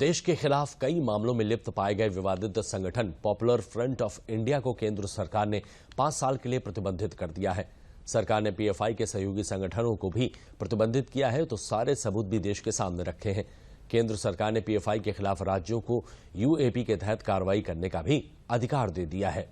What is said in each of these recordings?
देश के खिलाफ कई मामलों में लिप्त पाए गए विवादित संगठन पॉपुलर फ्रंट ऑफ इंडिया को केंद्र सरकार ने 5 साल के लिए प्रतिबंधित कर दिया है। सरकार ने पीएफआई के सहयोगी संगठनों को भी प्रतिबंधित किया है, तो सारे सबूत भी देश के सामने रखे हैं। केंद्र सरकार ने पीएफआई के खिलाफ राज्यों को यूएपी के तहत कार्रवाई करने का भी अधिकार दे दिया है।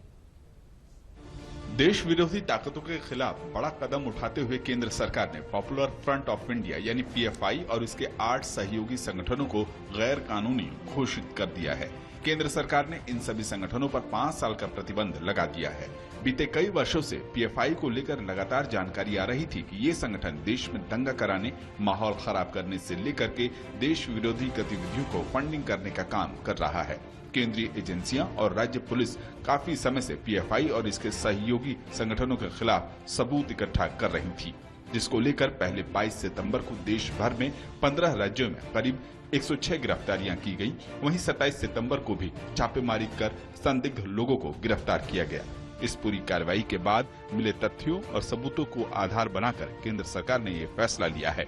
देश विरोधी ताकतों के खिलाफ बड़ा कदम उठाते हुए केंद्र सरकार ने पॉपुलर फ्रंट ऑफ इंडिया यानी पीएफआई और इसके 8 सहयोगी संगठनों को गैर कानूनी घोषित कर दिया है। केंद्र सरकार ने इन सभी संगठनों पर 5 साल का प्रतिबंध लगा दिया है। बीते कई वर्षों से पीएफआई को लेकर लगातार जानकारी आ रही थी कि ये संगठन देश में दंगा कराने, माहौल खराब करने से लेकर के देश विरोधी गतिविधियों को फंडिंग करने का काम कर रहा है। केंद्रीय एजेंसियां और राज्य पुलिस काफी समय से पीएफआई और इसके सहयोगी संगठनों के खिलाफ सबूत इकट्ठा कर रही थी, जिसको लेकर पहले 22 सितंबर को देश भर में 15 राज्यों में करीब 106 गिरफ्तारियां की गई। वहीं 27 सितंबर को भी छापेमारी कर संदिग्ध लोगों को गिरफ्तार किया गया। इस पूरी कार्रवाई के बाद मिले तथ्यों और सबूतों को आधार बनाकर केंद्र सरकार ने ये फैसला लिया है।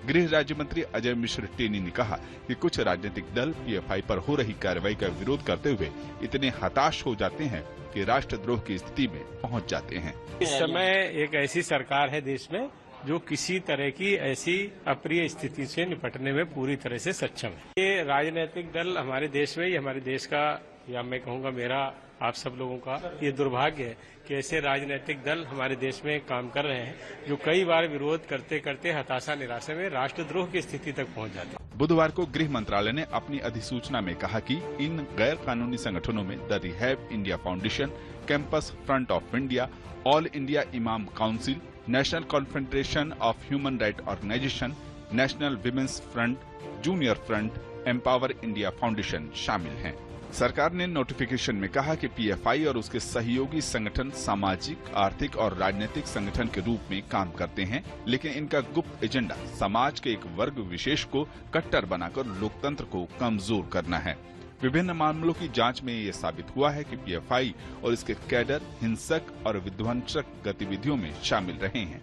गृह राज्य मंत्री अजय मिश्र टेनी ने कहा कि कुछ राजनीतिक दल पीएफआई पर हो रही कार्रवाई का विरोध करते हुए इतने हताश हो जाते हैं कि राष्ट्रद्रोह की स्थिति में पहुंच जाते हैं। इस समय एक ऐसी सरकार है देश में जो किसी तरह की ऐसी अप्रिय स्थिति से निपटने में पूरी तरह से सक्षम है। ये राजनीतिक दल हमारे देश में, ये हमारे देश का, या मैं कहूँगा मेरा, आप सब लोगों का ये दुर्भाग्य है कि ऐसे राजनीतिक दल हमारे देश में काम कर रहे हैं जो कई बार विरोध करते करते हताशा निराशा में राष्ट्रद्रोह की स्थिति तक पहुंच जाते हैं। बुधवार को गृह मंत्रालय ने अपनी अधिसूचना में कहा कि इन गैर कानूनी संगठनों में the rehab India foundation, campus front of India, all India imam council, national confederation of human right organisation, national women's front, junior front, empower India foundation शामिल हैं। सरकार ने नोटिफिकेशन में कहा कि पीएफआई और उसके सहयोगी संगठन सामाजिक, आर्थिक और राजनीतिक संगठन के रूप में काम करते हैं, लेकिन इनका गुप्त एजेंडा समाज के एक वर्ग विशेष को कट्टर बनाकर लोकतंत्र को कमजोर करना है। विभिन्न मामलों की जांच में ये साबित हुआ है कि पीएफआई और इसके कैडर हिंसक और विध्वंसक गतिविधियों में शामिल रहे हैं।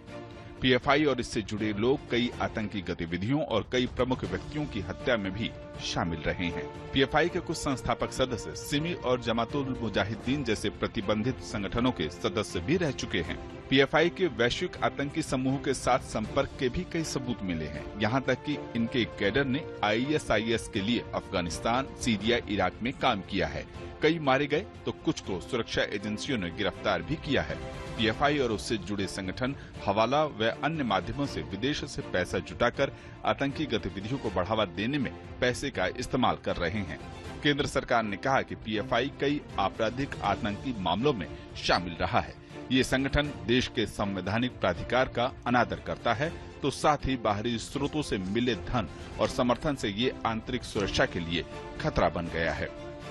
पीएफआई और इससे जुड़े लोग कई आतंकी गतिविधियों और कई प्रमुख व्यक्तियों की हत्या में भी शामिल रहे हैं। पीएफआई के कुछ संस्थापक सदस्य सिमी और जमातुल मुजाहिदीन जैसे प्रतिबंधित संगठनों के सदस्य भी रह चुके हैं। पीएफआई के वैश्विक आतंकी समूह के साथ संपर्क के भी कई सबूत मिले हैं। यहाँ तक कि इनके कैडर ने आईएसआईएस के लिए अफगानिस्तान, सीरिया, इराक में काम किया है। कई मारे गए तो कुछ को सुरक्षा एजेंसियों ने गिरफ्तार भी किया है। पीएफआई और उससे जुड़े संगठन हवाला व अन्य माध्यमों से विदेश से पैसा जुटाकर आतंकी गतिविधियों को बढ़ावा देने में पैसे का इस्तेमाल कर रहे हैं। केंद्र सरकार ने कहा कि पीएफआई कई आपराधिक आतंकी मामलों में शामिल रहा है। ये संगठन देश के संवैधानिक प्राधिकार का अनादर करता है, तो साथ ही बाहरी स्रोतों से मिले धन और समर्थन से ये आंतरिक सुरक्षा के लिए खतरा बन गया है।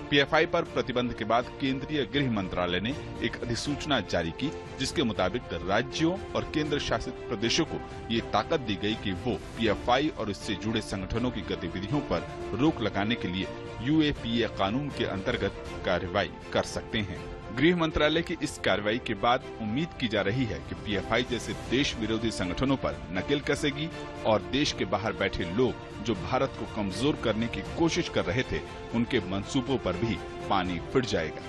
पीएफआई पर प्रतिबंध के बाद केंद्रीय गृह मंत्रालय ने एक अधिसूचना जारी की, जिसके मुताबिक राज्यों और केंद्र शासित प्रदेशों को ये ताकत दी गई कि वो पीएफआई और इससे जुड़े संगठनों की गतिविधियों पर रोक लगाने के लिए यूएपीए कानून के अंतर्गत कार्रवाई कर सकते हैं। गृह मंत्रालय की इस कार्रवाई के बाद उम्मीद की जा रही है कि पीएफआई जैसे देश विरोधी संगठनों पर नकेल कसेगी और देश के बाहर बैठे लोग जो भारत को कमजोर करने की कोशिश कर रहे थे, उनके मंसूबों पर भी पानी फिर जाएगा।